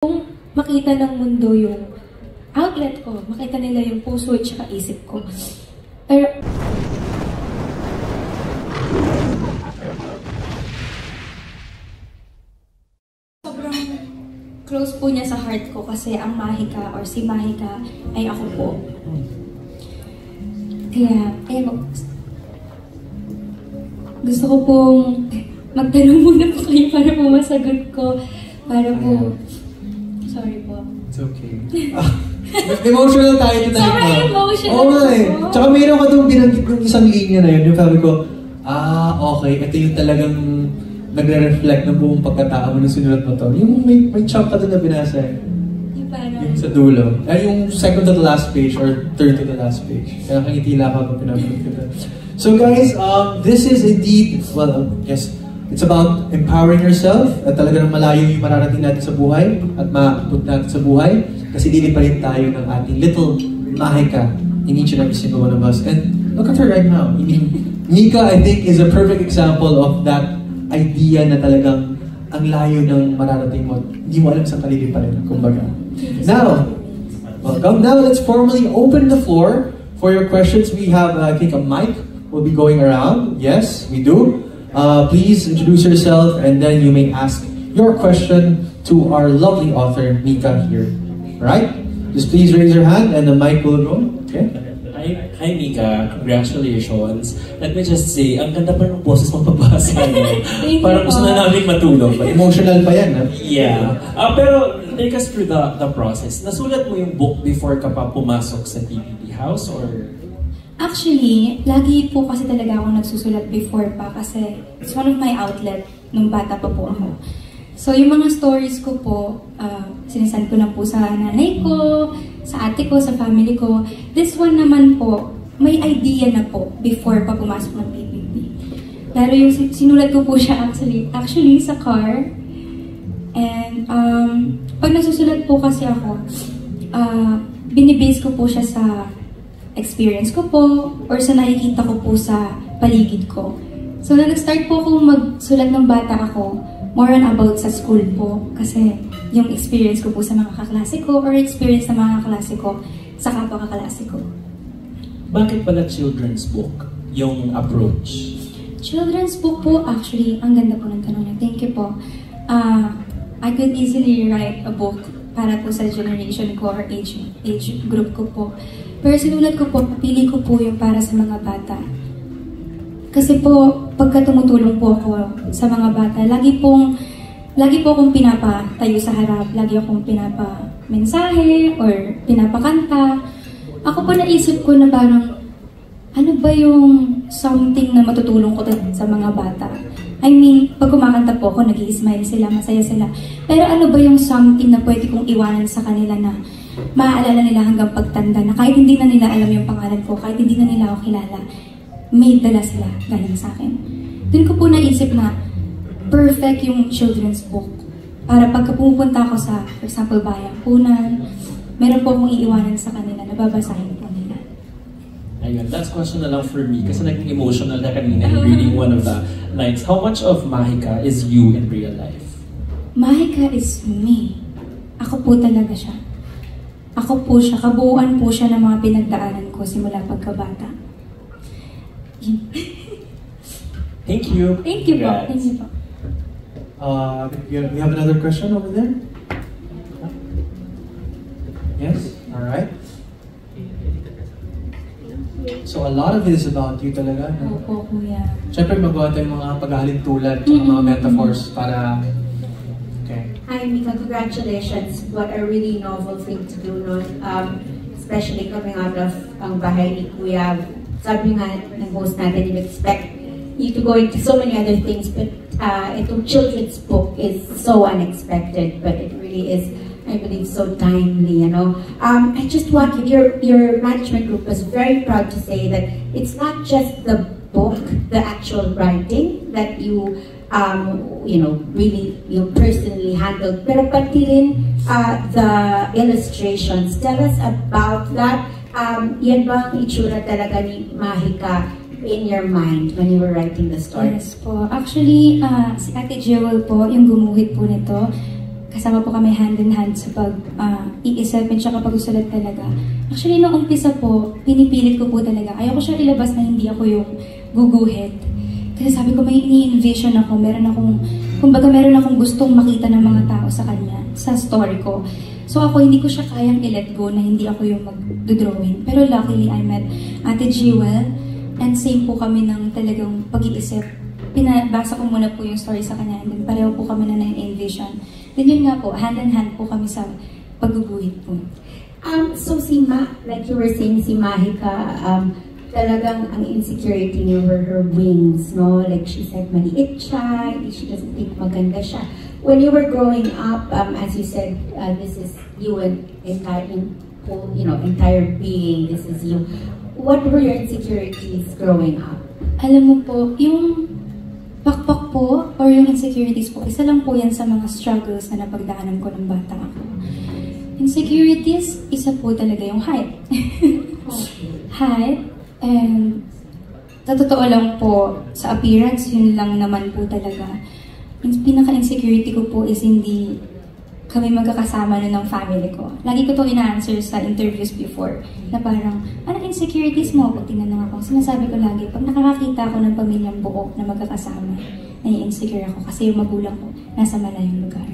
Kung makita ng mundo yung outlet ko, makita nila yung puso at saka isip ko. Pero sobrang close po niya sa heart ko kasi ang Mahika or si Mahika ay ako po. Kaya, gusto ko pong magtanong muna po kayo para po masagot ko. Para po, sorry po. It's okay. Emotional tayo tonight. Sobrang emotional. Oo nga eh. Tsaka mayroon ka itong binanggit ng isang linya na yun. Yung sabi ko, okay. Ito yung talagang nagre-reflect ng buong pagkatao mo nung sinulat mo to. Yung may chunk ka doon na binasa eh. Yung sa dulo. Ay, yung second to the last page or third to the last page. Kaya nakangitila ka pag pinapanood kita. So guys, this is indeed, well, yes, it's about empowering yourself at talagang malayo yung mararating natin sa buhay at maabot natin sa buhay kasi liliparin tayo ng ating little Mahika in each and every single one of us. And look at her right now. I mean, Mika, I think, is a perfect example of that idea na talagang ang layo ng mararating mo. Hindi mo alam sa kaliliparin, kumbaga. Now, welcome. Now, let's formally open the floor for your questions. We have, I think, a mic will be going around. Yes, we do. Please introduce yourself and then you may ask your question to our lovely author, Mika, here. Alright? Just please raise your hand and the mic will go. Okay? Hi Mika, congratulations. Let me just say, ang ganda pa ng boses mo pagbasa niya. Parang gusto na namin matulog. Emotional pa yan, ha? Yeah. Pero take us through the process. Nasulat mo yung book before ka pa pumasok sa TPB House or... Actually, lagi po kasi talaga ako nagsusulat before pa kasi it's one of my outlet nung bata pa po ako. So yung mga stories ko po, sinisend ko na po sa nanay ko, sa ate ko, sa family ko. This one naman po, may idea na po before pa pumasok ng PBB. Pero yung sinulat ko po siya actually sa car. And pag nasusulat po kasi ako, binibase ko po siya sa experience ko po or sa nakikita ko po sa paligid ko. So, na nag-start po akong magsulat ng bata ako, more on about sa school po. Kasi yung experience ko po sa mga kaklase ko or experience sa mga kaklase ko sa kapwa kaklase ko. Bakit pala children's book yung approach? Children's book po, actually, ang ganda po ng tanong niya. Thank you po. I could easily write a book para po sa generation ko or age group ko po. Pero sinulat ko po, pili ko po yung para sa mga bata. Kasi po, pagka tumutulong po ako sa mga bata, lagi po akong pinapatayo sa harap, lagi akong pinapa-mensahe or pinapakanta. Ako po naisip ko na parang, ano ba yung something na matutulong ko sa mga bata? I mean, pag kumakanta po ako, nag-i-smile sila, masaya sila. Pero ano ba yung something na pwede kong iwanan sa kanila na maaalala nila hanggang pagtanda na kahit hindi na nila alam yung pangalan ko, kahit hindi na nila ako kilala, may dala sila galing sa akin. Doon ko po naisip na perfect yung children's book. Para pagka pumupunta ako sa, for example, bayang punan, meron po akong iiwanan sa kanila na babasahin po nila. Ayun, last question na lang for me kasi naging emotional na kanina in reading one of the lines. How much of Mahika is you in real life? Mahika is me. Ako po talaga siya. Ako po siya. Kabuuan po siya ng mga pinagdaanan ko simula pagkabata. Thank you. Thank you po. Thank you po. We have another question over there? Yes? Alright. So a lot of it is about you talaga. Opo, kuya. Siyempre magawa tayong mga paghahalintulad at mga metaphors para... Okay. Hi Mika, congratulations. What a really novel thing to do, no? Especially coming out of ang bahay ni Kuya. Sabi nga ng host natin, you expect you to go into so many other things, but itong children's book is so unexpected, but it really is, I believe, so timely, you know. I just want your management group was very proud to say that it's not just the book, the actual writing that you really you personally handled, pero pati rin the illustrations. Tell us about that. Yan ba ang itsura talaga ni Mahika in your mind when you were writing the story? Yes po. Actually, si Ate Jewel po, yung gumuhit po nito. kasama po kami hand in hand sa pag-iisip at saka pag-usulat talaga. Actually, noong umpisa po, pinipilit ko po talaga. Ayoko siya ilabas na hindi ako yung guguhit. Kasi sabi ko, may ini-envision ako. Meron akong gustong makita ng mga tao sa kanya, sa story ko. So ako, hindi ko siya kayang i-let go na hindi ako yung mag-drawing. Pero luckily, I met Ate Jewel. And same po kami ng talagang pag-iisip. Pinabasa ko muna po yung story sa kanya. And then pareho po kami na na-envision. Then yun nga po, hand in hand po kami sa pagguguhit po. So like you were saying, si Mahika, talagang ang insecurity niya were her wings, no? Like she said, maliit siya, she doesn't think maganda siya. When you were growing up, as you said, this is you and entire being, this is you. What were your insecurities growing up? Alam mo po, yung pakpak po, or yung insecurities po, isa lang po yan sa mga struggles na napagdaanan ko ng bata ako. Insecurities, isa po talaga yung height. Height, and sa totoo lang po, sa appearance, yun lang naman po talaga. Yung pinaka-insecurity ko po is hindi kami magkakasama nun ng family ko. Lagi ko to ina-answer sa interviews before, na parang, anong insecurities mo? Pag tinanong ako, sinasabi ko lagi, pag nakakakita ako ng pamilyang buo na magkakasama, nai-insecure ako kasi yung magulang ko nasa malayong lugar.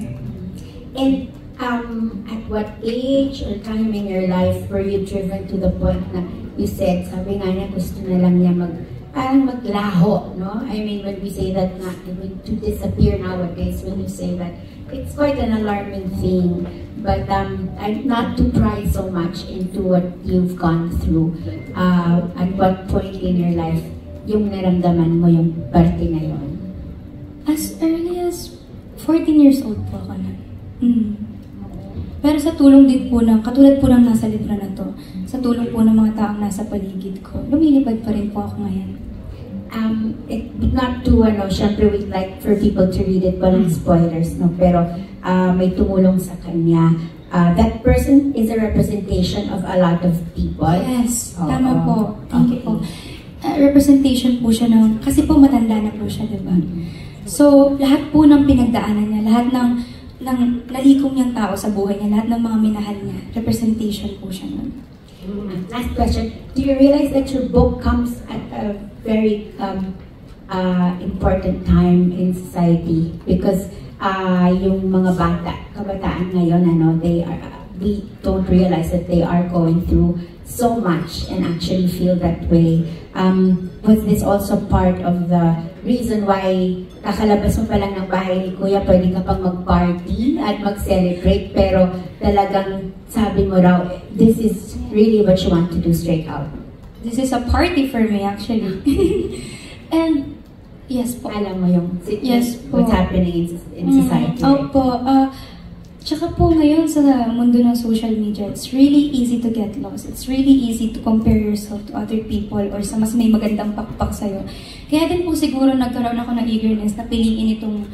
And at what age or time in your life were you driven to the point na you said, sabi nga niya, gusto na lang niya maglaho, no? I mean, when we say that to disappear nowadays, when you say that, it's quite an alarming thing. But not to pry so much into what you've gone through. At what point in your life, yung naramdaman mo yung parte na yun? As early as 14 years old po ako na. Pero sa tulong din po katulad po ng nasa libro na to, sa tulong po ng mga taong nasa paligid ko, lumilipad pa rin po ako ngayon. Not to, syempre we'd like for people to read it, walang spoilers, no? Pero may tumulong sa kanya. That person is a representation of a lot of people. Yes, tama po. Thank you po. Representation po siya kasi po matanda na po siya, diba? So, lahat po ng pinagdaanan niya, lahat ng nalikom niyang tao sa buhay niya, lahat ng mga minahal niya, representation po siya nun. Last question. Do you realize that your book comes at a very important time in society? Because yung mga kabataan ngayon, we don't realize that they are going through so much and actually feel that way. Was this also part of the reason why kakalabas mo pa lang ng bahay ni Kuya, pwede ka pang mag-party at mag-celebrate, pero talagang sabi mo raw, this is really what you want to do straight out? This is a party for me, actually. And, yes po. Alam mo yung yes po. What's happening in society. Opo. Tsaka po ngayon sa mundo ng social media, it's really easy to get lost. It's really easy to compare yourself to other people or sa mas may magandang pakpak sa'yo. Kaya din po siguro nagkaroon ako ng eagerness na piliin itong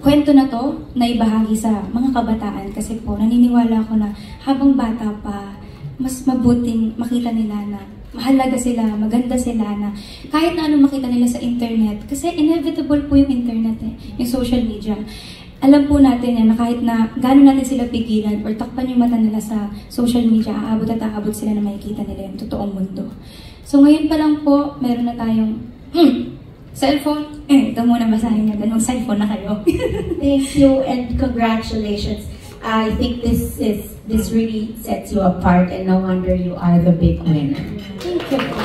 kwento na to na ibahagi sa mga kabataan. Kasi po naniniwala ako na habang bata pa, mas mabuting makita nila na mahalaga sila, maganda sila, na kahit na anong makita nila sa internet. Kasi inevitable po yung internet, yung social media. Alam po natin yan na kahit na gano'n natin sila pigilan or takpan yung mata nila sa social media, aabot at aabot sila na makikita nila yung totoong mundo. So ngayon pa lang po, meron na tayong cellphone. Ito muna basahin niya, ganong cellphone na kayo. Thank you and congratulations. I think this really sets you apart and no wonder you are the big winner. Thank you po.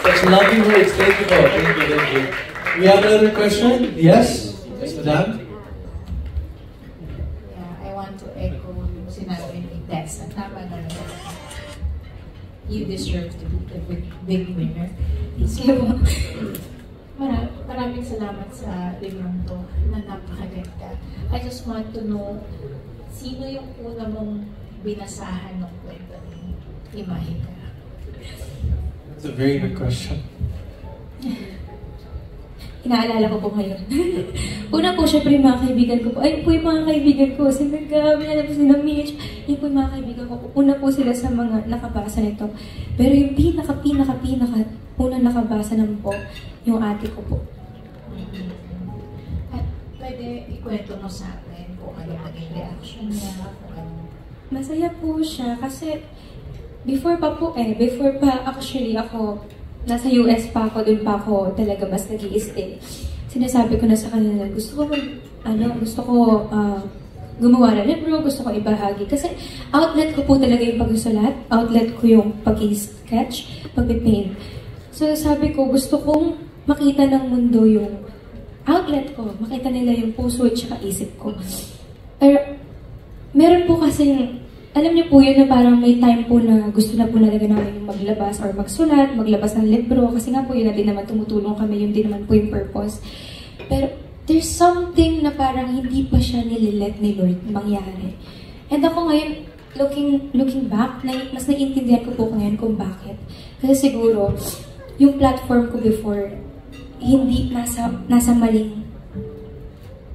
Such lovely words. Thank you po. Thank you. We have another question? Yes? Yes, madam? I want to echo yung sinabi ni Tessa. Tama na naman. You deserve to be the big winner. So, maraming salamat sa librong to na napakaganda. I just want to know, sino yung una mong binasahan ng kwento ni Mahika? That's a very good question. Inaalala ko po ngayon. Una po, syempre yung mga kaibigan ko po. Ayun po yung mga kaibigan ko. Si Nagami, alam po si Mitch. Yun po yung mga kaibigan ko. Una po sila sa mga nakabasa nito. Pero yung pinaka unang nakabasa naman po, yung ate ko po. At pwede ikwento mo sa akin kung ano naging reaction niya, kung ano. Masaya po siya kasi before pa actually ako, nasa US pa ako, dun pa ako talaga mas nag-i-stay. Sinasabi ko na sa kanila, gusto ko gumawa ng libro, gusto ko ibahagi. Kasi outlet ko po talaga yung pagsusulat, outlet ko yung pag-sketch, pag-paint. So sabi ko, gusto kong makita ng mundo yung outlet ko, makita nila yung puso at saka isip ko. Pero meron po kasing, alam niyo po yun na parang may time po na gusto na po talaga namin maglabas or magsulat, maglabas ng libro. Kasi nga po yun na din naman tumutulong kami, yun din naman po yung purpose. Pero there's something na parang hindi pa siya nililet ni Lord mangyari. And ako ngayon, looking back, mas naiintindihan ko po ngayon kung bakit. Kasi siguro, yung platform ko before, hindi nasa maling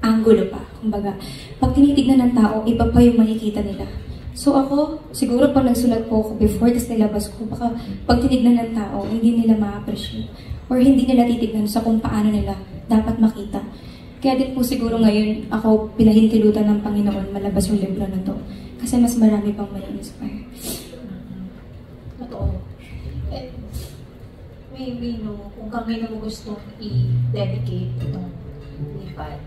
angulo pa. Kumbaga, pag tinitignan ng tao, iba pa yung makikita nila. So ako, siguro pag nagsulat po ako before, tapos nilabas ko, baka pag tinignan ng tao, hindi nila ma-appreciate. Or hindi nila titignan sa kung paano nila dapat makita. Kaya din po siguro ngayon, ako pinahintilutan ng Panginoon malabas yung libro na to. Kasi mas marami pang may inspire. Totoo. And maybe kung kanino mo gustong i-dedicate itong lipad.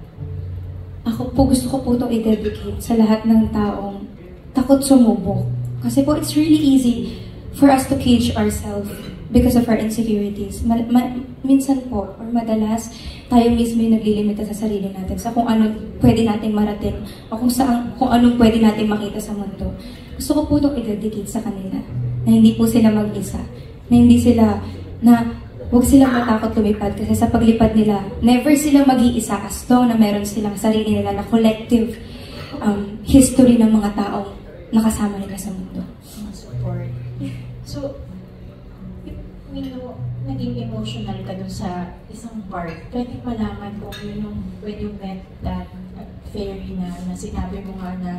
Ako po, gusto ko po itong i-dedicate sa lahat ng taong takot sumubok. Kasi po, it's really easy for us to cage ourselves because of our insecurities. Minsan po, or madalas, tayo mismo yung naglilimita sa sarili natin sa kung ano pwede natin marating o kung anong pwede natin makita sa mundo. Gusto ko po itong i-dedicate sa kanila na hindi po sila mag-isa, na huwag silang matakot lumipad kasi sa paglipad nila, never sila mag-iisa as long na meron silang sarili nila na collective history ng mga taong nakasama nila sa mundo. Support. So, naging emotional ka dun sa isang part. Pwede malaman kung when you met that fairy na sinabi mo nga na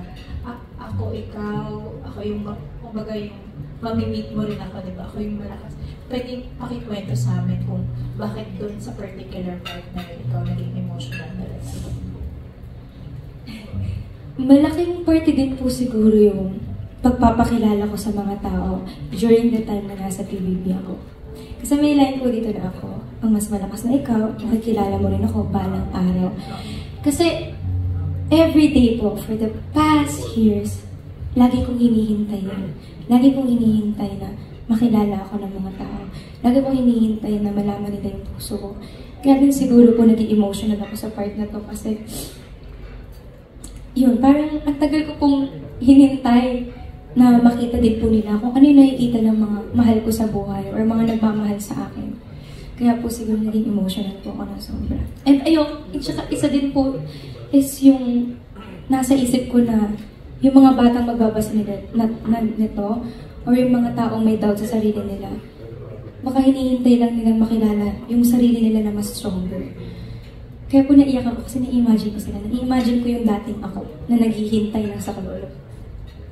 ako, ikaw, ako yung, kumbaga yung mamimit mo rin ako, diba? Ako yung malakas. Pwede pakikwento sa amin kung bakit dun sa particular part na ikaw naging emotional talaga. Malaking parte din po siguro yung pagpapakilala ko sa mga tao during the time na nasa PBB ako. Kasi may line po dito na ako, ang mas malakas na ikaw, makikilala mo rin ako balang araw. Kasi every day po, for the past years, lagi kong hinihintay yan. Lagi kong hinihintay na makilala ako ng mga tao. Lagi kong hinihintay na malaman nila yung puso ko. Kaya din siguro po naging emotional ako sa part na to kasi yun, parang ang tagal ko pong hinintay na makita din po nila kung ano yung nakikita ng mga mahal ko sa buhay or mga nagmamahal sa akin. Kaya po siguro naging emotional po ako ng sobra. And ayun, isa din po is yung nasa isip ko na yung mga batang magbabasa nito or yung mga taong may doubt sa sarili nila, baka hinihintay lang nilang makilala yung sarili nila na mas stronger. Kaya po naiyak ako kasi na-imagine ko sila. Na-imagine ko yung dating ako na naghihintay lang sa kaluluwa.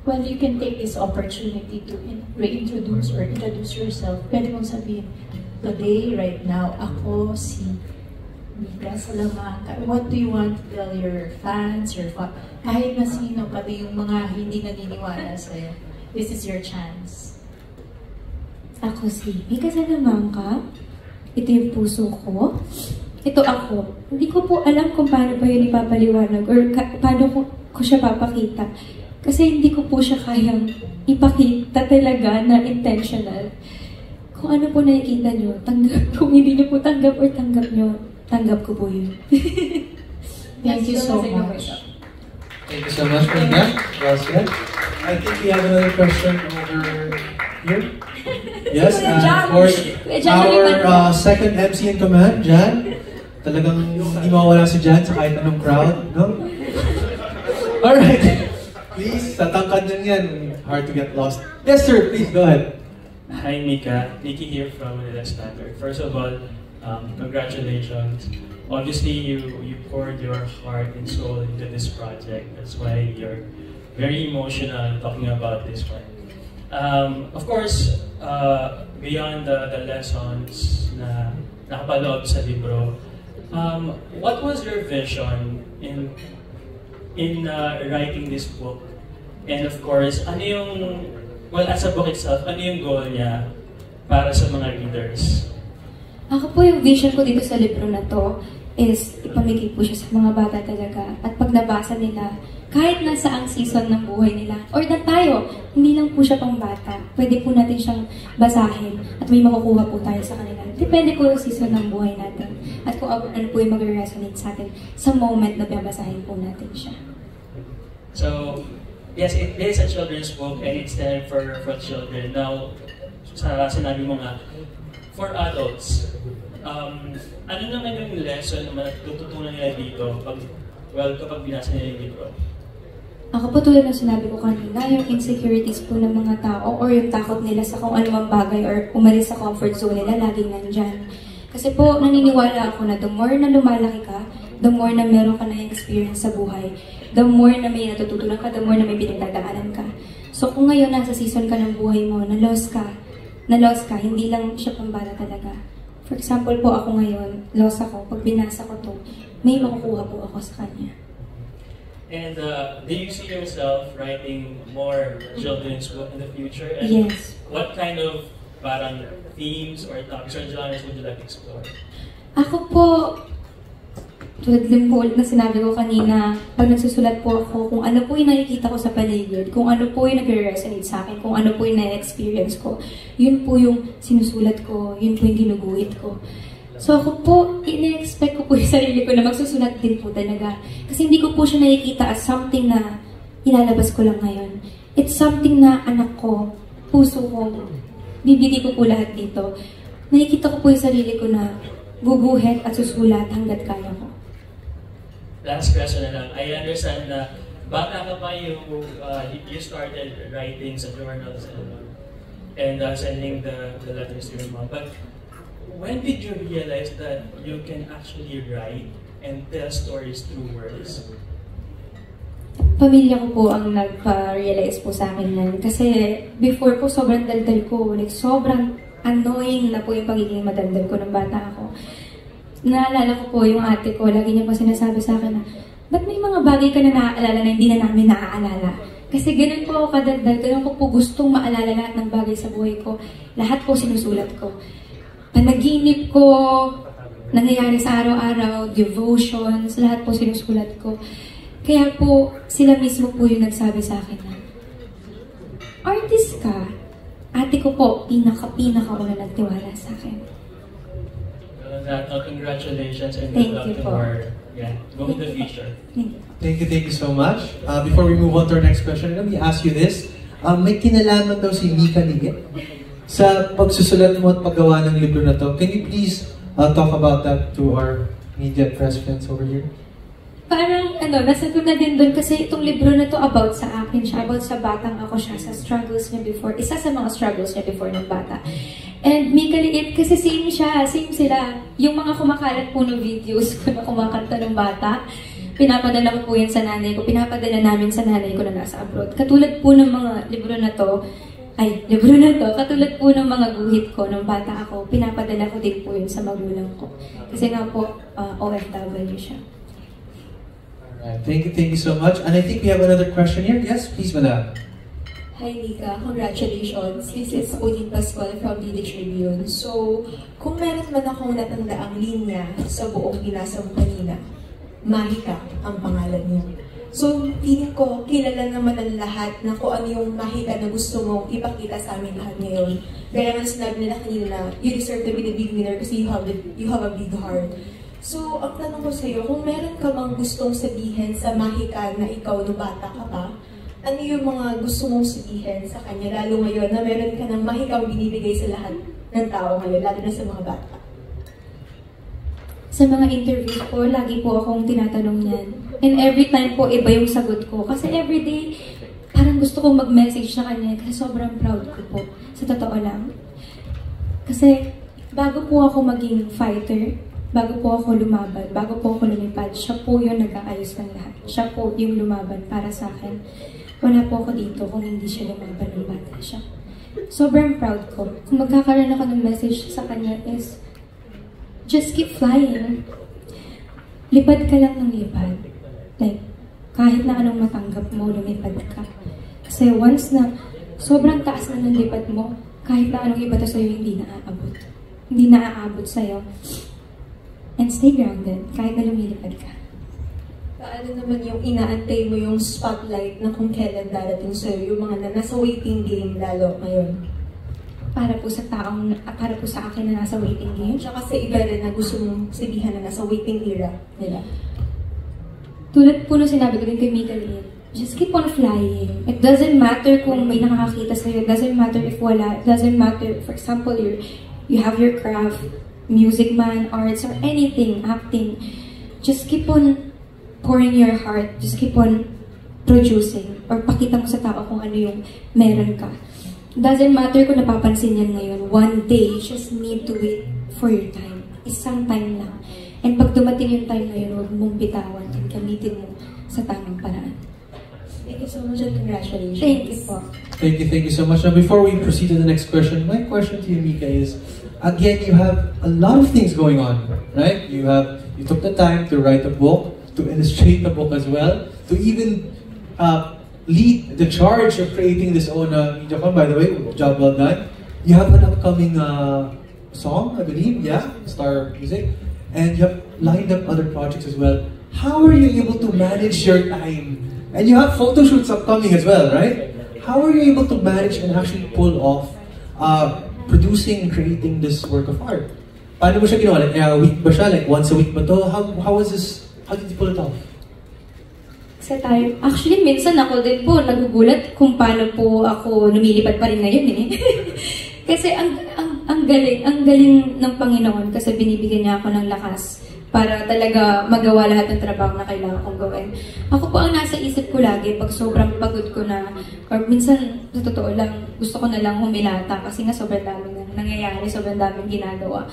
Well, you can take this opportunity to reintroduce or introduce yourself. Pwede mong sabihin, today, right now, ako si Mika Salamanca. What do you want to tell your fans, kahit na sino, pati yung mga hindi naniniwala sa'yo. This is your chance. Ako si Mika Salamanca. Ito yung puso ko. Ito ako. Hindi ko po alam kung paano pa yun ipapaliwanag or paano ko siya papakita. Kasi hindi ko po siya kayang ipakita talaga na intentional. Kung ano po nakikita nyo, tanggap. Kung hindi nyo po tanggap or tanggap nyo, tanggap ko po yun. Thank you so much. Thank you so much for that. Well said. I think we have another question over here. Yes, for our second MC in command, Jan. Talagang hindi mawala si Jan sa kahit anong crowd, no? Alright. Please, tatangkad yan. Hard to get lost. Yes, sir. Please, go ahead. Hi, Mika. Nikki here from Manila Standard. First of all, congratulations. Obviously, you poured your heart and soul into this project. That's why you're very emotional talking about this one. Of course, beyond the lessons na nakapaloob sa libro, what was your vision in in writing this book? And of course, ano yung, well, as a book itself, ano yung goal niya para sa mga readers? Ako po yung vision ko dito sa libro na to is ipamigay po siya sa mga bata talaga. At pag nabasa nila, kahit nasa ang season ng buhay nila, or na tayo, hindi lang po siya pang bata. Pwede po natin siyang basahin at may makukuha po tayo sa kanila. Depende po yung season ng buhay natin. At kung ano po yung mag-resonate sa atin sa moment na babasahin po natin siya. So, yes, it is a children's book and it's there for children. Now, sinabi mo nga, for adults, ano naman yung lesson na matututunan nila dito kapag binasa nila yung libro? Ako po tulad ng sinabi ko kanina, yung insecurities po ng mga tao or yung takot nila sa kung anumang bagay or umalis sa comfort zone nila, laging nandyan. Kasi po, naniniwala ako na the more na lumalaki ka, the more na meron ka na experience sa buhay, the more na may natututunan ka, the more na may pinagdadaanan ka. So kung ngayon nasa season ka ng buhay mo, na-lost ka, hindi lang siya pambata talaga. For example po, ako ngayon, lost ako. Pag binasa ko to, may makukuha po ako sa kanya. And do you see yourself writing more children's book in the future? And Yes. what kind of parang themes or topics or genres would you like to explore? Ako po, tulad din po na sinabi ko kanina, pag nagsusulat po ako, kung ano po yung nakikita ko sa paligid, kung ano po yung nag-resonate sa akin, kung ano po yung na-experience ko, yun po yung sinusulat ko, yun po yung ginuguhit ko. So ako po, ina-expect ko po yung sarili ko na magsusulat din po talaga. Kasi hindi ko po siya nakikita as something na ilalabas ko lang ngayon. It's something na anak ko, puso ko, bibigay ko po lahat dito. Nakikita ko po yung sarili ko na guguhit at susulat hanggat kaya ko. Last question na lang. I understand na bata ka pa you started writing sa journals and sending the letters to your mom. But when did you realize that you can actually write and tell stories through words? Pamilya ko po ang nagpa-realize po sa akin yan. Kasi before po, sobrang daldal ko. Like, sobrang annoying na po yung pagiging madaldal ko ng bata ako. Naalala ko po yung ate ko, lagi niya po sinasabi sa akin na, ba't may mga bagay ka na naaalala na hindi na namin naaalala? Kasi ganun po ako kadaldal, ganun ko po gustong maalala lahat ng bagay sa buhay ko. Lahat po sinusulat ko. Panaginip ko, nangyayari sa araw-araw, devotions, lahat po sinusulat ko. Kaya po, sila mismo po yung nagsabi sa akin na, artist ka? Ate ko po, pinaka-una nagtiwala sa akin. Congratulations and Thank good luck you to po. our go in the future. Thank you. Thank you so much. Before we move on to our next question, let me ask you this. May kinalaman daw si Mika Nigit sa pagsusulat mo at paggawa ng libro na to. Can you please talk about that to our media press friends over here? Parang, nasagot na din doon kasi itong libro na to about sa akin siya, about sa batang ako siya, sa struggles niya before, isa sa mga struggles niya before ng bata. And Mika Liit, kasi same siya, same sila. Yung mga kumakalat po ng videos ko na kumakanta ng bata, pinapadala ko po yan sa nanay ko, pinapadala namin sa nanay ko na nasa abroad. Katulad po ng mga libro na to, katulad po ng mga guhit ko ng bata ako, pinapadala ko din po yun sa magulang ko. Kasi nga po, OFW siya. Alright, thank you so much. And I think we have another question here. Yes, please, madam. Hi, Mika. Congratulations. This is Odin Pascual from The Tribune. So, kung meron man akong natandaang linya sa buong binasa mo kanina, Mahika ang pangalan niya. So, feeling ko, kilala naman ang lahat na kung ano yung Mahika na gusto mong ipakita sa amin lahat ngayon. Kaya nga sinabi nila kanina na you deserve to be the big winner kasi you have a big heart. So, ang tanong ko sa'yo, kung meron ka bang gustong sabihin sa Mahika na ikaw no bata ka pa, ano yung mga gusto mong sabihin sa kanya, lalo ngayon na meron ka ng mahikang binibigay sa lahat ng tao ngayon, lalo na sa mga bata? Sa mga interview ko, lagi po akong tinatanong yan. And every time po, iba yung sagot ko. Kasi everyday, parang gusto kong mag-message sa kanya kasi sobrang proud ko po. Sa totoo lang. Kasi bago po ako maging fighter, bago po ako lumaban, bago po ako lumipad, siya po yung nag-aayos ng lahat. Siya po yung lumaban para sa akin. Wala po ako dito kung hindi siya lumaban ng bata siya. Sobrang proud ko. Kung magkakaroon ako ng message sa kanya is, just keep flying. Lipad ka lang ng lipad. Like, kahit na anong matanggap mo, lumipad ka. Kasi once na sobrang taas na ng lipad mo, kahit na anong iba to sa'yo, hindi naaabot. Hindi naaabot sa'yo. And stay grounded, kahit na lumilipad ka. Paano naman yung inaantay mo yung spotlight na kung kailan darating sa'yo, yung mga nasa waiting game lalo ngayon? Para po sa akin na nasa waiting game. Tsaka sa iba rin na gusto mong sabihan na nasa waiting era nila. Tulad po nung sinabi ko din kay Mika Lynn, just keep on flying. It doesn't matter kung may nakakakita sa'yo. It doesn't matter if wala. It doesn't matter, for example, you have your craft, music man, arts, or anything, acting. Just keep on pouring your heart, just keep on producing or pakita mo sa tao kung ano yung meron ka. Doesn't matter kung napapansin yan ngayon. One day, you just need to wait for your time. Isang time lang. And pag dumating yung time na yun, huwag mong bitawan and gamitin mo sa tamang paraan. Thank you so much and congratulations. Thank you po. Thank you so much. Now, before we proceed to the next question, my question to you, Mika, is, again, you have a lot of things going on, right? You took the time to write a book, to illustrate the book as well, to even lead the charge of creating this own media con. By the way, job well done. You have an upcoming song, I believe, yeah, Star Music, and you have lined up other projects as well. How are you able to manage your time? And you have photo shoots upcoming as well, right? How are you able to manage and actually pull off producing and creating this work of art? Paano mo siya ginawa? Like, week ba siya? Like, once a week ba to? How was this? How did you pull it off? Sa tayo, actually, minsan ako din po nagugulat kung paano po ako lumilipad pa rin ngayon eh. Kasi ang galing ng Panginoon kasi binibigyan niya ako ng lakas para talaga magawa lahat ng trabaho na kailangan kong gawin. Ako po ang nasa isip ko lagi pag sobrang pagod ko na, or minsan, sa totoo lang, gusto ko na lang humilata kasi nga sobrang daming nangyayari, sobrang daming ginagawa.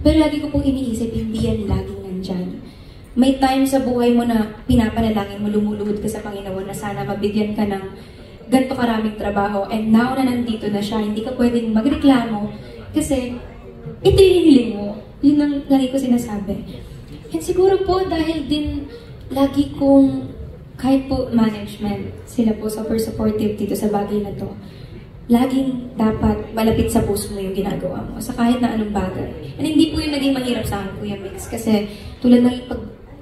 Pero lagi ko pong iniisip, hindi yan laging nandyan. May time sa buhay mo na pinapanalangin mo, lumuluhod ka sa Panginoon na sana mabigyan ka ng ganito karaming trabaho. And now na nandito na siya, hindi ka pwedeng magreklamo kasi ito yung hiling mo. Yun ang lagi ko sinasabi. And siguro po dahil din lagi kong, kahit po management, sila po super supportive dito sa bagay na to. Laging dapat malapit sa puso mo yung ginagawa mo sa kahit na anong bagay. And hindi po yung naging mahirap sa akin, Kuya Mix, kasi tulad ng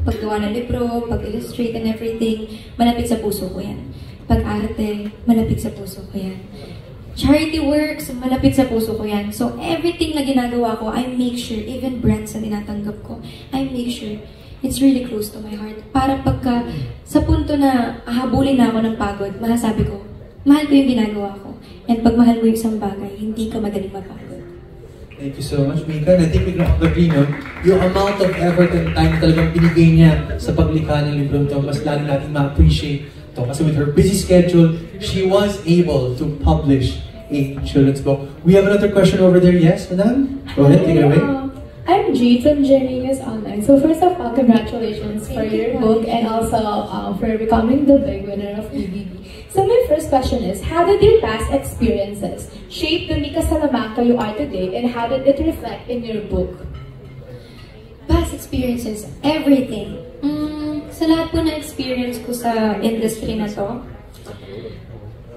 paggawa ng libro, pag-illustrate and everything, malapit sa puso ko yan. Pag-arte, malapit sa puso ko yan. Charity works, malapit sa puso ko yan. So everything na ginagawa ko, I make sure, even brands na tinatanggap ko, I make sure it's really close to my heart. Para pagka sa punto na ahabulin na ako ng pagod, masasabi ko, mahal ko yung ginagawa ko. And pag mahal mo yung isang bagay, hindi ka madaling mapagod. Thank you so much, Mika. And I think we can all agree, no? Yung amount of effort and time talagang binigay niya sa paglikha ng librong to, mas lalo natin ma-appreciate to. Kasi with her busy schedule, she was able to publish a children's book. We have another question over there. Yes, madam? Go ahead, take it away. I'm G from Genius Online. So first of all, congratulations for your book and also for becoming the big winner of EBB. So my first question is, how did your past experiences shape the Mika Salamanca you are today and how did it reflect in your book? Past experiences, everything. Sa lahat po na experience ko sa industry na to,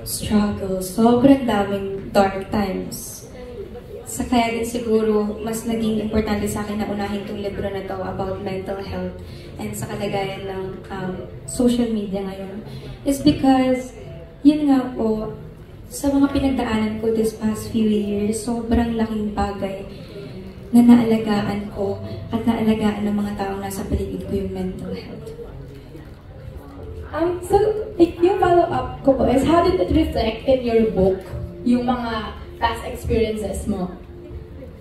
struggle, sobrang daming dark times. Sa kaya din siguro, mas naging importante sa akin na unahin tong libro na to about mental health and sa kalagayan ng social media ngayon is because, yun nga po, sa mga pinagdaanan ko this past few years, sobrang laking bagay na naalagaan ko at naalagaan ng mga taong nasa paligid ko yung mental health. So, yung follow-up ko po is, how did it reflect in your book, yung mga past experiences mo?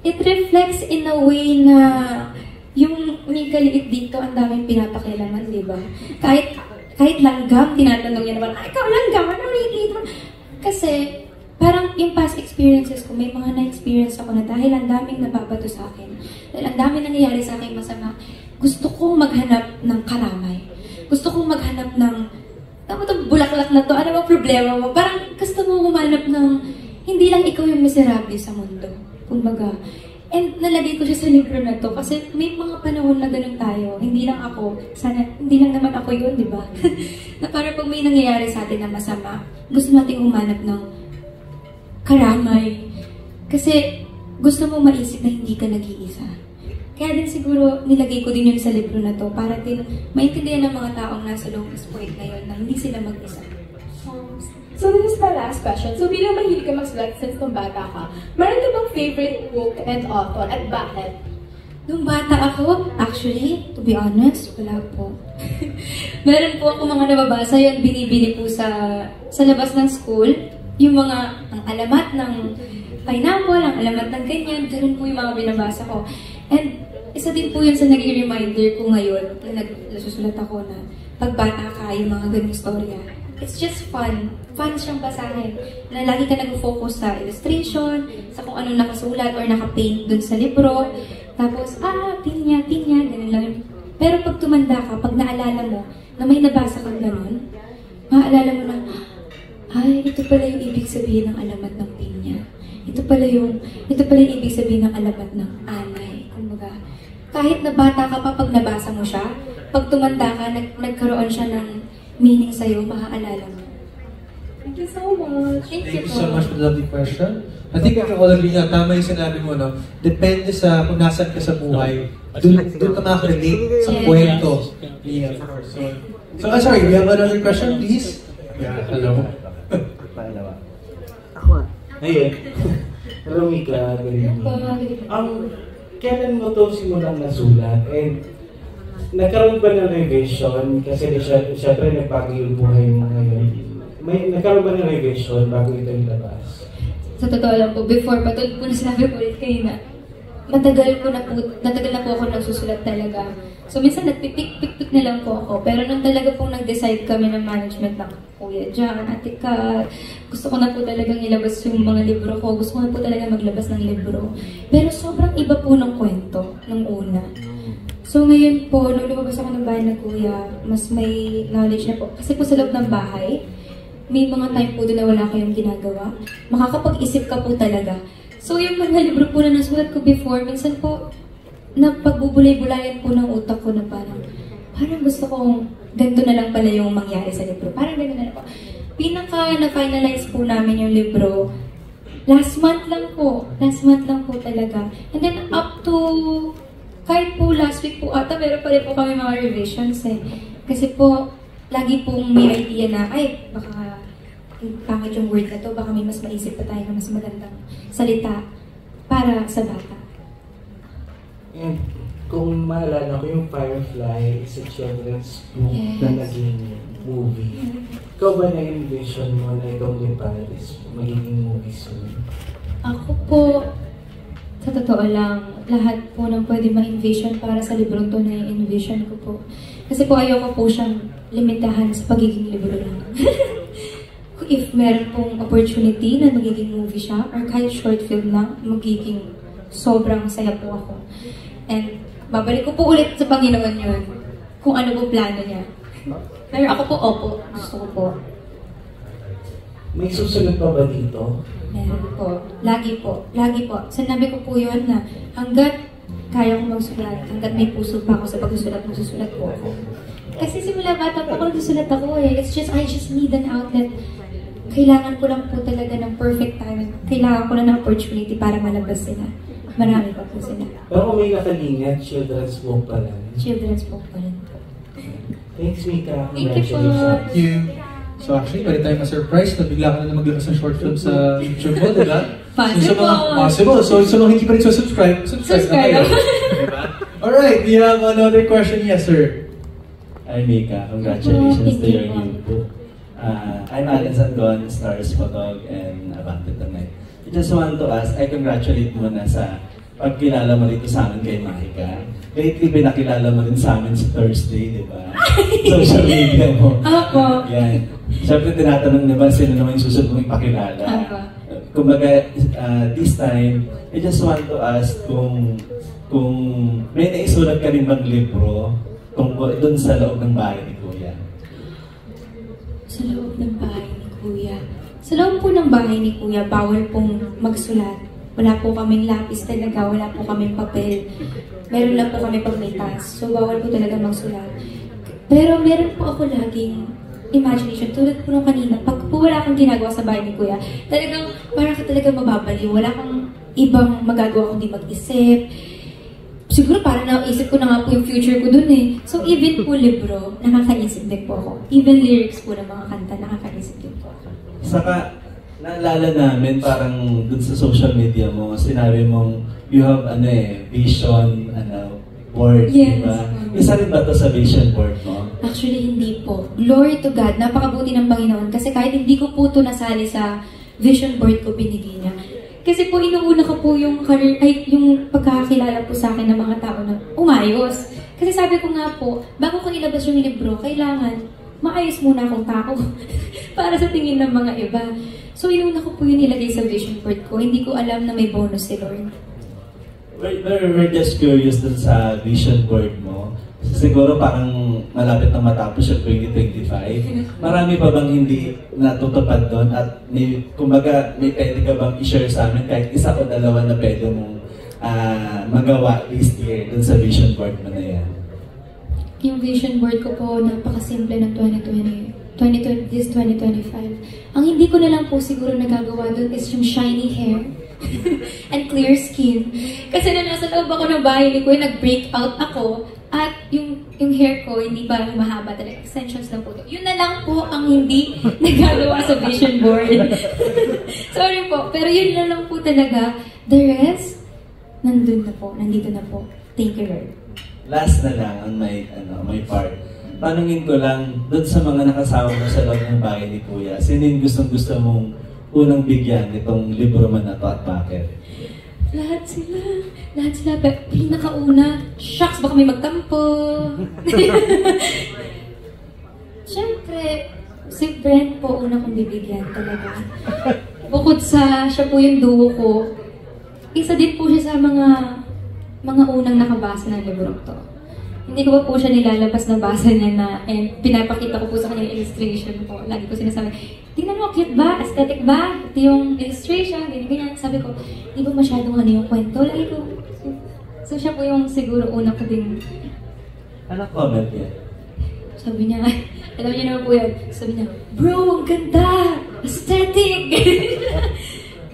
It reflects in a way na yung Mika liit dito, ang daming pinapakilaman, di ba? Kahit langgam, tinatanong niya naman, ikaw langgam, ano liit mo? Kasi, parang yung past experiences ko, may mga na-experience ako na dahil ang daming nababato sa akin, dahil ang daming nangyayari sa akin masama, gusto kong maghanap ng karamay. Gusto kong maghanap ng, bulaklak na to, ano ba problema mo? Parang gusto mo humanap ng, hindi lang ikaw yung miserable sa mundo. Kumbaga. And nalagay ko siya sa libro na to kasi may mga panahon na ganun tayo. Hindi lang ako, sana, hindi lang naman ako yun, di ba? Na para pag may nangyayari sa atin na masama, gusto nating humanap ng karamay. Kasi gusto mo maisip na hindi ka nag-iisa. Kaya din siguro nilagay ko din yun sa libro na to para din maintindihan ng mga taong nasa lowest point na yun na hindi sila mag-isa. So this is my last question. So bilang mahilig ka magsulat since nung bata ka, meron ka bang favorite book and author at bakit? Nung bata ako, actually, to be honest, wala po. Meron po ako mga nababasa yun, binibili po sa labas ng school. Yung mga ang alamat ng pineapple, ang alamat ng ganyan, ganun po yung mga binabasa ko. And isa din po yun sa naging reminder ko ngayon na nagsusulat ako na pagbata ka, yung mga ganung storya. It's just fun. Fun siyang basahin. Na lagi ka nag-focus sa illustration, sa kung ano nakasulat or nakapaint dun sa libro. Tapos, pinya, ganun lang yun. Pero pag tumanda ka, pag naalala mo na may nabasa kang ganun, maaalala mo na, ito pala yung ibig sabihin ng alamat ng pinya. Ito pala yung ibig sabihin ng alamat ng anay. Kumbaga, kahit na bata ka pa pag nabasa mo siya, pag tumanda ka, nagkaroon siya ng meaning sa'yo, maaalala mo. Thank you so much. Thank Thank you you so much for the lovely question. I think we can all agree na tama yung sinabi mo, no? Depende sa kung nasan ka sa buhay, doon ka makaka-relate sa kwento. Yeah. So, sorry, we have another question, please? Yeah, hello. Ayun. Hello, Mika. Kailan mo ito simulang nasulat? And nagkaroon ba ng revision? Kasi syempre nagbago yung buhay mo ngayon. Nagkaroon ba ng revision bago ito ilabas? Sa totoo lang po, before pa ito, po sinabi ko ulit kayo na natagal na po ako nagsusulat talaga. So minsan nagpipik-pik na lang po ako. Pero nung talaga pong nag-decide kami ng management ng Kuya John, Ate Kat, gusto ko na po talagang ilabas yung mga libro ko. Gusto ko na po talaga maglabas ng libro. Pero sobrang iba po ng kwento nung una. So ngayon po, nung lumabas ako ng bahay na Kuya, mas may knowledge na po. Kasi po sa loob ng bahay, may mga time po doon na wala kayong ginagawa. Makakapag-isip ka po talaga. So yung mga libro po na nasulat ko before, minsan po, napagbubulay-bulayan po ng utak ko na parang gusto kong ganito na lang pala yung mangyari sa libro. Parang ganito na lang po. Pinaka na-finalize po namin yung libro, last month lang po. Last month lang po talaga. And then up to, kahit po last week po ata, meron pa rin po kami mga revisions eh. Kasi po, lagi pong may idea na, baka pangit yung word na to, baka may mas maisip pa tayo na mas magandang salita para sa bata. And kung maalala ko, yung Firefly is a children's book na naging movie. Ikaw ba na-envision mo na itong Liparis magiging movie soon? Ako po, sa totoo lang, lahat po ng pwede ma-envision para sa librong to na i-envision ko po. Kasi po ayoko po siyang limitahan sa pagiging libro lang. If meron pong opportunity na magiging movie siya, or kahit short film lang, magiging sobrang saya po ako. And babalik ko po ulit sa Panginoon yun, kung ano po plano niya. Pero ako po, opo, gusto ko po. May susunod pa ba dito? Meron po. Lagi po. Lagi po. Sinabi ko po yun na hanggat kaya kong magsulat, hanggat may puso pa ako sa pagsusulat, magsusulat po ako. Kasi simula bata po ako nagsusulat ako eh. I just need an outlet. Kailangan ko lang po talaga ng perfect time. Kailangan ko lang ng opportunity para malabas sila. Marami pa po sila. Pero kung may nakalingat, children's book pa rin. Children's book pa rin po. Thanks, Mika. Thank you po. Thank you. So actually, pwede tayo ma-surprise na bigla ka na maglabas ng short film sa YouTube mo, diba? Possible. So sa mga hindi pa rin subscribe na kayo. Diba? Alright, we have another question. Yes, sir. Hi, Mika. Congratulations to your new book. I'm Alan Sangon, Stars Photog, and Abante Tonight. I just want to ask, I congratulate mo na sa pagkilala mo rito sa amin kay Mahika. Lately, pinakilala mo rin sa amin sa Thursday, di ba? Social media mo. Opo. Yan. Siyempre, tinatanong na ba sino naman yung susunod mong ipakilala? Opo. Kumbaga, this time, I just want to ask kung may naisulat ka rin bang libro tungkol doon sa loob ng bahay ni Kuya. Sa loob ng bahay ni Kuya. Sa loob po ng bahay ni Kuya, bawal pong magsulat. Wala po kaming lapis talaga, wala po kaming papel. Meron lang po kami pag may task. So, bawal po talaga magsulat. Pero meron po ako laging imagination. Tulad po nung kanina, pag po wala kang ginagawa sa bahay ni Kuya, talagang parang ka talaga mababaliw. Wala kang ibang magagawa kundi mag-isip. Siguro parang naisip ko na nga po yung future ko dun eh. So, even po libro, nakakaisip din po ako. Even lyrics po ng mga kanta, nakakaisip din po ako. Saka, naalala namin parang dun sa social media mo, sinabi mong you have vision board, yes, diba? Isa rin ba to sa vision board mo? Actually, hindi po. Glory to God, napakabuti ng Panginoon. Kasi kahit hindi ko po ito nasali sa vision board ko, binigay niya. Kasi po, inuuna ko po yung career, yung pagkakakilala po sa akin ng mga tao na umayos. Kasi sabi ko nga po, bago ko ilabas yung libro, kailangan maayos muna akong tao para sa tingin ng mga iba. So, inuna ko po yun nilagay sa vision board ko. Hindi ko alam na may bonus si Lord. We're just curious dun sa vision board mo. Siguro parang malapit na matapos yung 2025. Marami pa bang hindi natutupad doon? At kumbaga, may pwede ka bang i-share sa amin kahit isa o dalawa na pwede mong magawa this year dun sa vision board mo na yan? Yung vision board ko po, napakasimple ng 2025. Ang hindi ko na lang po siguro nagagawa doon is yung shiny hair and clear skin. Kasi na nasa loob ako ng bahay ni Kuya, nag-break out ako at yung hair ko hindi pa mahaba talaga. Extensions lang po. Yun na lang po ang hindi nagagawa sa vision board. Sorry po, pero yun na lang po talaga. The rest, nandito na po. Thank you, Lord. Last na lang ang may part. Tanungin ko lang, doon sa mga nakasama mo sa loob ng bahay ni Kuya, sino yung gustong-gusto mong unang bigyan itong libro man na to at bakit? Lahat sila. Pero pinakauna, shucks, baka may magtampo. Siyempre, si Brent po una kong bibigyan talaga. Bukod sa siya po yung duo ko, isa din po siya sa mga unang nakabasa ng libro to. Hindi ko pa po siya nilalabas na basa niya na and pinapakita ko po sa kanya yung illustration po. Lagi ko sinasabi, tingnan mo, cute ba? Aesthetic ba? Ito yung illustration, ganyan. Sabi ko, di ba masyadong yung kwento? Lagi ko. So siya po yung siguro una ko din. Ano comment niya? Sabi niya, alam niya naman po yan. Sabi niya, bro, ang ganda! Aesthetic!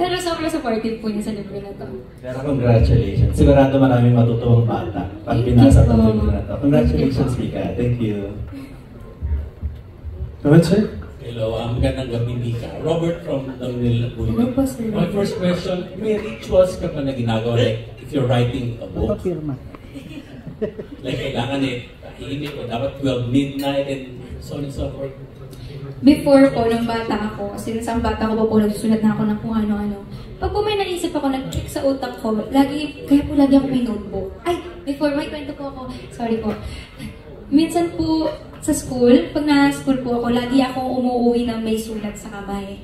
Pero sobrang supportive po niya sa libro na to. Pero congratulations. Sigurado maraming matutuwang bata pag binasa itong libro na to. Congratulations, Mika. Thank you. Go ahead, sir. Hello, magandang gabi, Mika. Robert from Dangil Hello po, sir. My first question, may rituals ka pa na ginagawa? Like, if you're writing a book, like, kailangan tahimik o dapat 12 midnight and so on and so forth. Before po, nung bata ako, since ang bata ko po, nagsusulat na ako ng kung ano-ano. Pag po may naisip ako, nag-trick sa utak ko, kaya po lagi ako may notebook. Ay, before, may kwento po ako. Sorry po. Minsan po, sa school, pag na-school po ako, lagi akong umuwi ng may sulat sa kamay.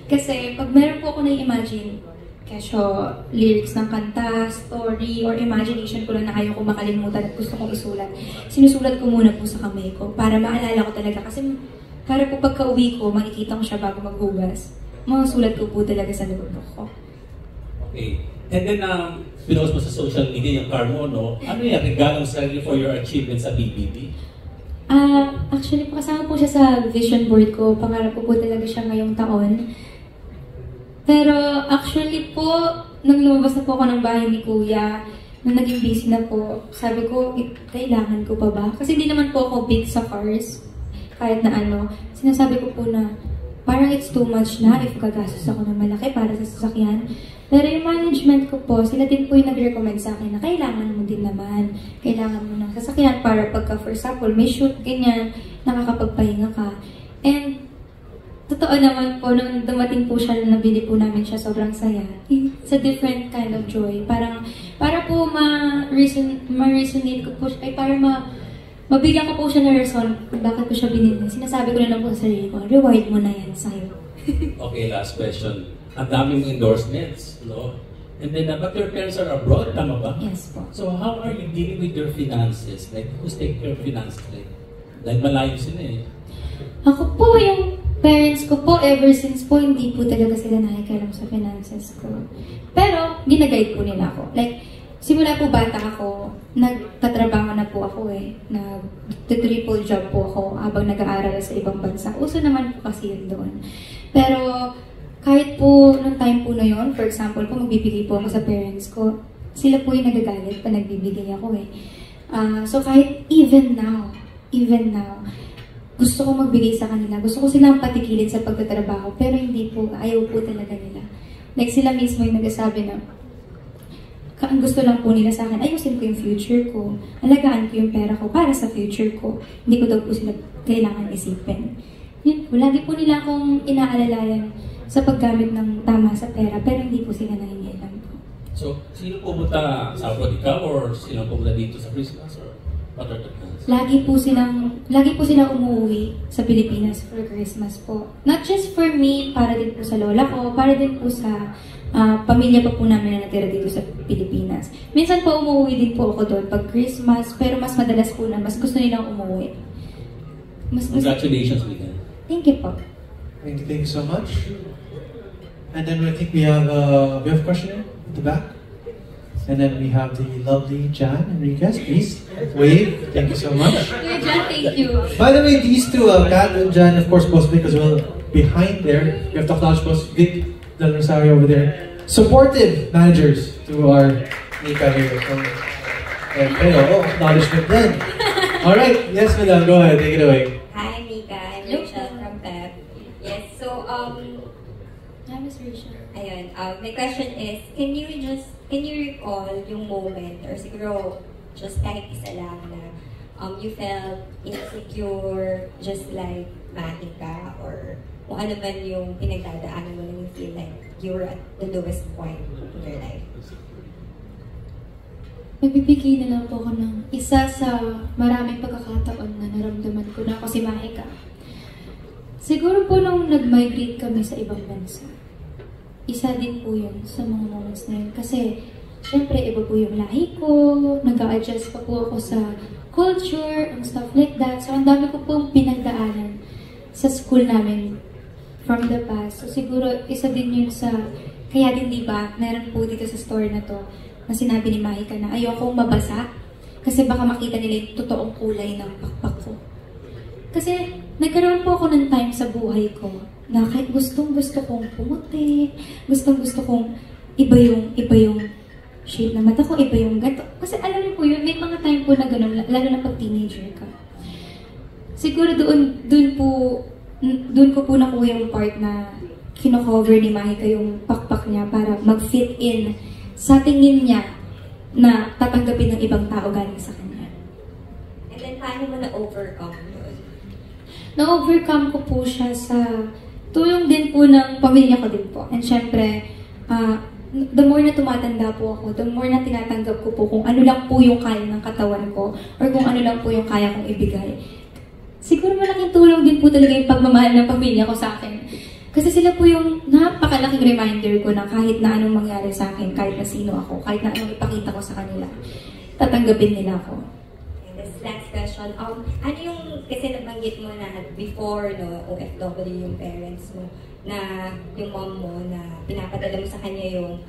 Kasi, pag meron po ako na-imagine, kesyo, lyrics ng kanta, story, or imagination ko lang na ayaw ko makalimutan at gusto kong isulat, sinusulat ko muna po sa kamay ko para maalala ko talaga. Kasi, para po pagka-uwi ko, makikita ko siya bago maghugas. Mga sulat ko po talaga sa notebook ko. Okay. And then, pinost mo sa social media yung car mo, no? Ano yan? Regalong sarili for your achievements sa BBB? Actually, kasama po siya sa vision board ko. Pangarap ko po talaga siya ngayong taon. Pero, actually po, nung lumabas na po ako ng bahay ni Kuya, nung naging busy na po, sabi ko, kailangan ko pa ba? Kasi hindi naman po ako big sa cars. Kahit na sinasabi ko po na parang it's too much na if gagastos ako ng malaki para sa sasakyan. Pero yung management ko po, sila din po yung nag-recommend sa akin na kailangan mo din naman. Kailangan mo ng sasakyan para pagka, for example, may shoot, ganyan, nakakapagpahinga ka. And, totoo naman po, nung dumating po siya, nabili po namin siya, sobrang saya. It's a different kind of joy. Para po ma-resonate ko po siya, para mabigyan ko po siya ng reason kung bakit ko siya binili. Sinasabi ko na lang po sa sarili ko, reward mo na yan sa'yo. Okay, last question. Ang daming endorsements, no? And then, but your parents are abroad, tama ba? Yes po. So how are you dealing with your finances? Like, who's taking care of finances? Like, dahil malayo sila eh. Ako po, yung parents ko po, ever since po, hindi po talaga sila nakikialam sa finances ko. Pero, ginaguide po nila ako. Like, simula po bata ako, nagtatrabaho na po ako eh. Nag-triple job po ako habang nag-aaral sa ibang bansa. Uso naman po kasi yun doon. Pero, kahit po, nung time po na yun, for example po, magbibigay po ako sa parents ko, sila po yung nagagalit pa nagbibigay ako eh. So, kahit even now, gusto ko magbigay sa kanila. Gusto ko silang patigilin sa pagtatrabaho, pero hindi po, ayaw po talaga nila. Like sila mismo yung nagsasabi na, ang gusto lang po nila sa akin, ayusin ko yung future ko, alagaan ko yung pera ko para sa future ko. Hindi ko daw po sila kailangan isipin. Yun po, lagi po nila akong inaalalayan sa paggamit ng tama sa pera, pero hindi po sila nahingilan po. So, sino pumunta sa abroad, ikaw or sino pumunta dito sa Christmas or other plans? Lagi po silang umuwi sa Pilipinas for Christmas po. Not just for me, para din po sa lola ko, para din po sa pamilya pa po namin na natira dito sa Pilipinas. Minsan po umuwi din po ako doon pag Christmas, pero mas madalas po na, mas gusto nilang umuwi. Congratulations, Mika. Thank you po. Thank you so much. And then I think we have a question at the back. And then we have the lovely Jan Enriquez. Please wave. Thank you so much. Dear Jan, thank you. By the way, these two, Kat and Jan, of course, both Vic as well, behind there. We have to acknowledge both Vic Del Rosario over there. Supportive managers to our Nika here. Acknowledgement then. Alright, yes, madam, go ahead, take it away. Hi, Nika. I'm Rachel from PEP. Yes, so, Hi, Miss Rachel. Ayun, my question is, can you recall yung moment, or siguro, just kahit isa lang na, you felt insecure, just like Mahika, or kung ano man yung pinagdadaanan mo na you feel like you were at the lowest point in your life? Magbibigay na lang po ako ng isa sa maraming pagkakataon na naramdaman ko na ako si Mahika. Siguro po nung nag-migrate kami sa ibang bansa, isa din po yun sa mga moments na yun. Kasi, syempre, iba po yung lahi ko, nag-a-adjust pa po ako sa culture, and stuff like that. So, ang dami ko pong pinagdaanan sa school namin from the past. So, siguro, isa din yun sa, kaya din diba, meron po dito sa store na to, na sinabi ni Mahika na ayokong mabasa, kasi baka makita nila yung totoong kulay ng pakpak ko. Kasi, nagkaroon po ako ng time sa buhay ko, na kahit gustong-gusto kong pumuti, gustong-gusto kong iba yung shape na mata ko, iba yung gato. Kasi alam niyo po yun, may mga time po na gano'n, lalo na pag teenager ka. Siguro doon ko po nakuha yung part na kino-cover ni Mahika yung pakpak niya para mag-fit in sa tingin niya na tatanggapin ng ibang tao galing sa kanya. And then, paano mo na-overcome yun? Na-overcome ko po siya sa tulong din po ng pamilya ko din po. And syempre, the more na tumatanda po ako, the more na tinatanggap ko po kung ano lang po yung kaya ng katawan ko or kung ano lang po yung kaya kong ibigay. Siguro malaking tulong din po talaga yung pagmamahal ng pamilya ko sa akin. Kasi sila po yung napakalaking reminder ko na kahit na anong mangyari sa akin, kahit na sino ako, kahit na anong ipakita ko sa kanila, tatanggapin nila ako. Last question, ano yung, kasi nabanggit mo na before, no, OFW yung parents mo, na yung mom mo, na pinapadala mo sa kanya yung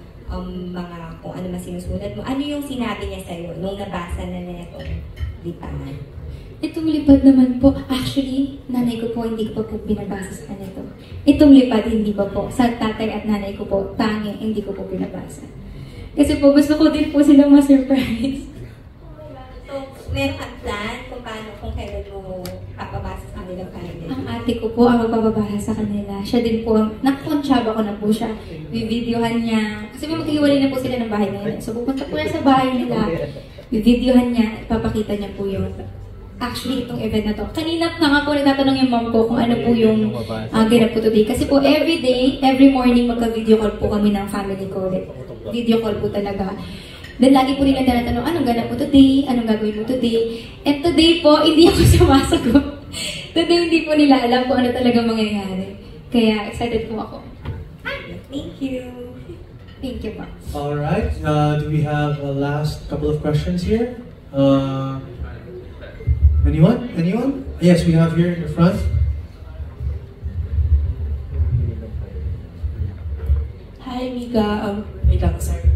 mga, kung ano man sinusulat mo, ano yung sinabi niya sa'yo nung nabasa na niya itong lipahan? Itong lipad naman po, actually, nanay ko po, hindi ko pa po binabasa sa kanya ito. Itong lipad, hindi pa po. Sa tatay at nanay ko po, tangi, hindi ko po binabasa. Kasi po, gusto ko din po silang ma-surprise. Meron kang plan kung paano, kung kailan mo papabasa sa kanila finally? Ang ate ko po ang magpapabasa sa kanila. Siya din po, nakakonsyaba ko na po siya. Bibidyohan niya. Kasi maghiwalay na po sila ng bahay nila. So pupunta po na sa bahay nila. Bibidyohan niya, ipapakita niya po yung actually itong event na to. Kanina nga po nagtatanong yung mom ko kung ano po yung ganap ko today. Kasi po every day, every morning magka-video call po kami ng family ko. Video call po talaga. Then lagi po nila tinatanong, anong ganap mo today? Anong gagawin mo today? And today po, hindi ako sumasagot. Today hindi po nila alam kung ano talaga mangyayari. Kaya excited po ako. Thank you. Thank you po. Alright, do we have a last couple of questions here? Anyone? Yes, we have here in the front. Hi, Mika. Wait lang, sorry.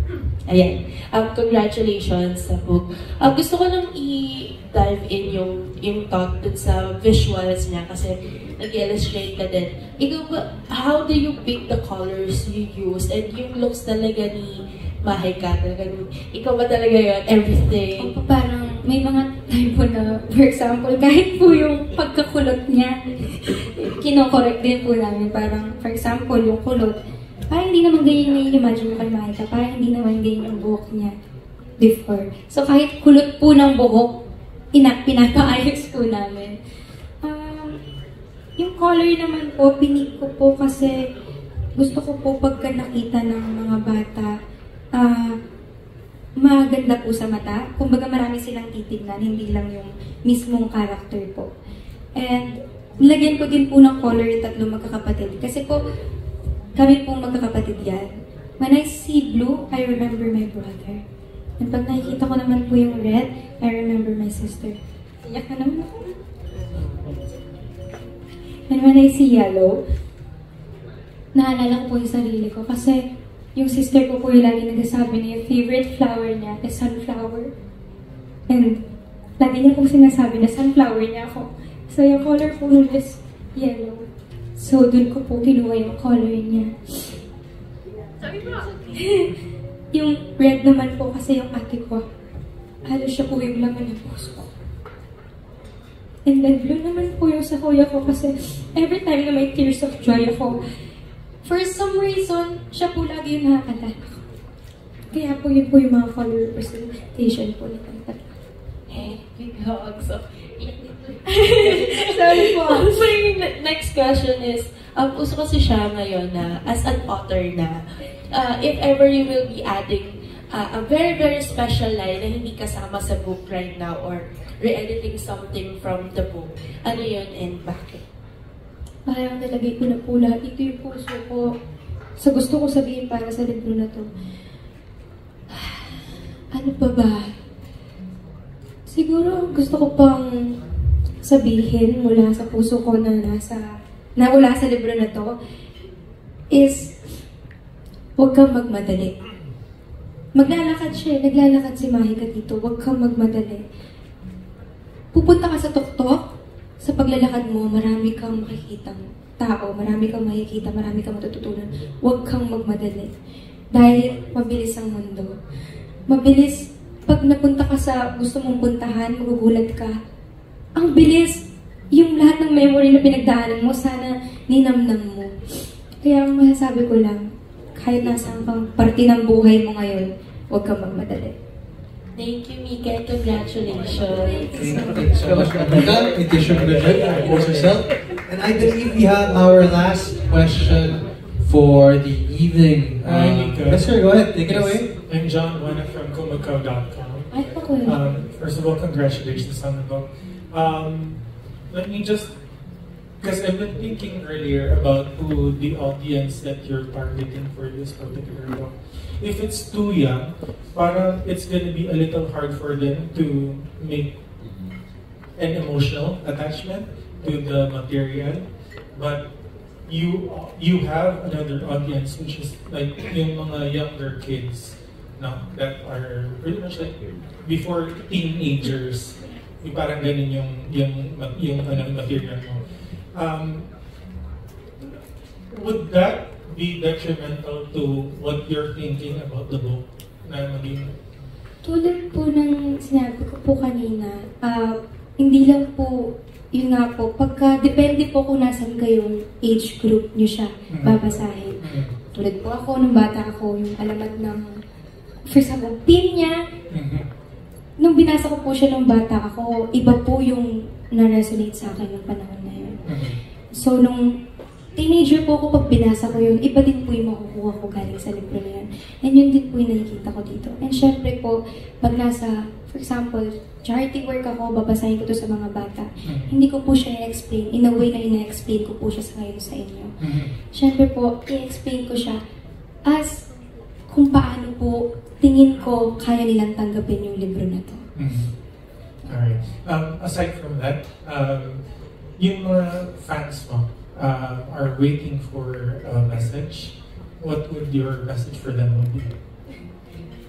Ayan. Congratulations sa book. Gusto ko lang i-dive in yung thought dun sa visuals niya kasi nag-illustrate ka din. Ikaw ba, how do you pick the colors you use and yung looks talaga ni Mahika talaga? Ikaw ba talaga yun? Everything? Opo, parang may mga time po na, for example, kahit po yung pagkakulot niya, kinokorek din po namin. Parang, for example, yung kulot, parang hindi naman ganyan na i-imagine mo kay Mahika. Parang hindi naman ganyan yung buhok niya before. So kahit kulot po ng buhok, pinapaayos po namin. Yung color naman po, pinik ko po kasi gusto ko po pagka nakita ng mga bata, maganda po sa mata. Kumbaga marami silang titignan, hindi lang yung mismong character po. And nilagyan ko din po ng color yung tatlong magkakapatid. Kasi po, kami pong magkakapatid yan. When I see blue, I remember my brother. And pag nakikita ko naman po yung red, I remember my sister. Iyak na naman ako. And when I see yellow, naalala ko po yung sarili ko. Kasi yung sister ko po yung lagi nagsasabi na yung favorite flower niya is sunflower. And lagi niya po sinasabi na sunflower niya ako. So yung color po nun is yellow. So dun ko po kinuha yung color niya. Sabi mo! Yung red naman po kasi yung ate ko. Halos siya po yung laman ng puso ko. And then blue naman po yung sa kuya ko kasi every time na may tears of joy ako, for some reason, siya po lagi yung nakakatala ko. Kaya po yun po yung mga color representation po ni Tata. Big hugs. Sorry po. So yung next question is, uso kasi siya ngayon na, as an author na, if ever you will be adding a very, very special line na hindi kasama sa book right now or re-editing something from the book, ano yun and bakit? Parang nalagay ko na po lahat. Ito yung puso ko. Sa gusto ko sabihin para sa libro na to. Ano pa ba? Siguro gusto ko pang sabihin mula sa puso ko na wala sa libro na to is huwag kang magmadali. Maglalakad siya. Naglalakad si Mahika dito. Huwag kang magmadali. Pupunta ka sa tuktok. Sa paglalakad mo, marami kang makikitang tao, marami kang makikita, marami kang matututunan. Huwag kang magmadali. Dahil mabilis ang mundo. Mabilis, pag napunta ka sa gusto mong puntahan, magugulat ka. Ang bilis, yung lahat ng memory na pinagdaanan mo, sana ninamnam mo. Kaya ang masasabi ko lang, kahit nasaan kang parte ng buhay mo ngayon, huwag kang magmadali. Thank you, Mika. Congratulations. Thank you so much, Mika. It is your pleasure to introduce yourself. And I believe we have our last question for the evening. Hi, Mika. Yes, sir. Go ahead. Take it away. I'm John Wana from Kumakaw.com. First of all, congratulations on the book. Let me just, because I've been thinking earlier about who the audience that you're targeting for this particular book. If it's too young, parang it's gonna be a little hard for them to make an emotional attachment to the material. But you have another audience which is like yung mga younger kids now that are pretty much like before teenagers. Yung parang ganun yung material mo. Would that be detrimental to what you're thinking about the book na maging? Tulad po ng sinabi ko po kanina, hindi lang po, yun nga po, depende po kung nasan kayong age group nyo siya babasahin. Tulad po ako, nung bata ako, yung alamat ng, for example, pin niya, nung binasa ko po siya nung bata ako, iba po yung na-resonate sa akin ng panahon na yun. So, nung teenager po ako, pag binasa ko yun, iba din po yung makukuha ko galing sa libro na yun. And yun din po yung nakikita ko dito. And syempre po, pag nasa, for example, charity work ako, babasahin ko to sa mga bata. Hindi ko po siya i-explain. In a way na ina-explain ko po siya sa ngayon sa inyo. Syempre po, i-explain ko siya as kung paano po tingin ko kaya nilang tanggapin yung libro na to. Alright. Aside from that, yung mga fans mo, are waiting for a message what would your message for them would be?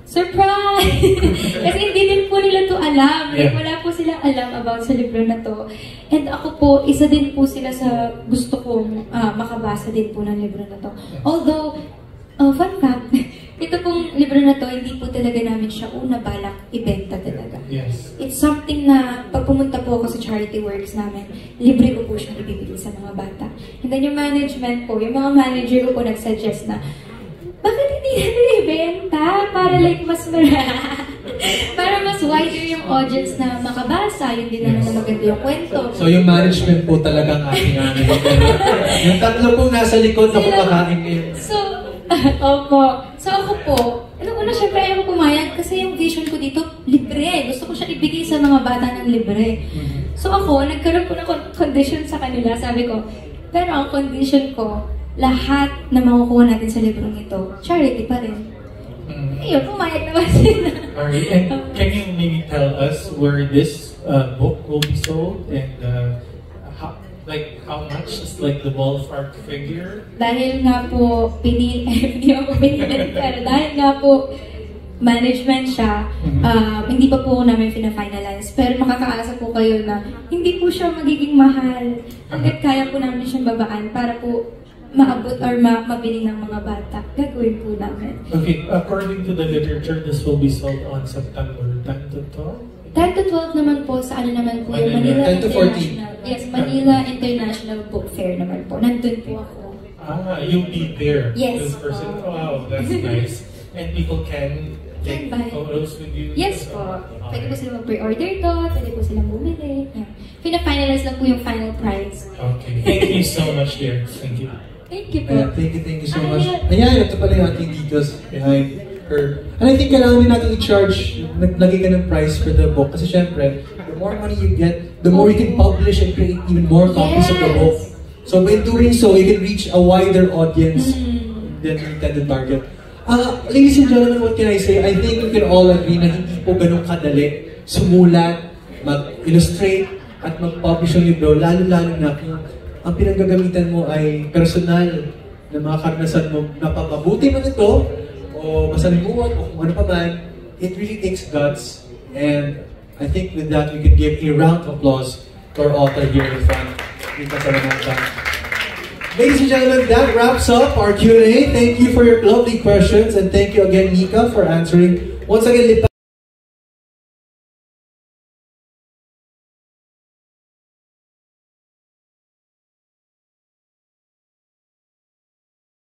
Surprise! Kasi hindi din po nila to alam. Like, wala po silang alam about sa libro na to. And ako po, isa din po sila sa gusto kong makabasa din po ng libro na to. Although, fun fact, ito pong libro na to, hindi po talaga namin siya una balak ibenta talaga. Yes. It's something na pag pumunta po ako sa charity works namin, libre ko po siyang ibibigay sa mga bata. And then yung management po, yung mga manager ko po nagsuggest na, bakit hindi natin ibenta? Para like mas para mas wider yung audience na makabasa, yun din naman na maganda yung kwento. So yung management po talagang ating yung tatlo pong nasa likod na kumakain ngayon. So, opo. So ako po, una syempre ayaw ko pumayag kasi yung vision ko dito, libre. Gusto ko siya ibigay sa mga bata ng libre. So ako, nagkaroon po ng condition sa kanila. Sabi ko, pero ang condition ko, lahat na makukuha natin sa librong ito, charity pa rin. Ayun, pumayag naman sila. Alright, and can you maybe tell us where this book will be sold and how much is like the ballpark figure? Dahil nga po, hindi ako pinili, pero dahil nga po, management siya, hindi pa po namin fina-finalize. Pero makakaasa po kayo na hindi po siya magiging mahal hanggat kaya po namin siyang babaan para po maabot or mabili ng mga bata. Gagawin po namin. Okay, according to the literature, this will be sold on September 10 to 12? 10 to 12 naman po, sa ano naman po yung Manila 10 to 14. International. Yes, Manila International Book Fair naman po. Nandun po ako. You'll be there. Yes. Oh, wow, that's nice. And people can take photos with you? Yes po. Pwede po sila mag-pre-order to, pwede po sila bumili. Yeah. Pina-finalize lang po yung final price. Okay. Thank you so much, dear. Thank you. Thank you po. Thank you so much. Ayan, ito pala yung ating details behind her. And I think kailangan din natin i-charge, naglagay ka ng price for the book. Kasi syempre, the more money you get, the more you can publish and create even more copies of the book. So by doing so, you can reach a wider audience than the intended target. Ladies and gentlemen, what can I say? I think we can all agree na hindi po ganun kadali sumulat, mag-illustrate, at mag-publish ng libro, lalo-lalo na kung ang pinanggagamitan mo ay personal na mga karanasan mo na papabuti man ito o masalimuot o kung ano pa man, it really takes guts. And I think with that, we can give a round of applause to our author here in front. Ladies and gentlemen, that wraps up our Q&A. Thank you for your lovely questions and thank you again, Nika, for answering. Once again,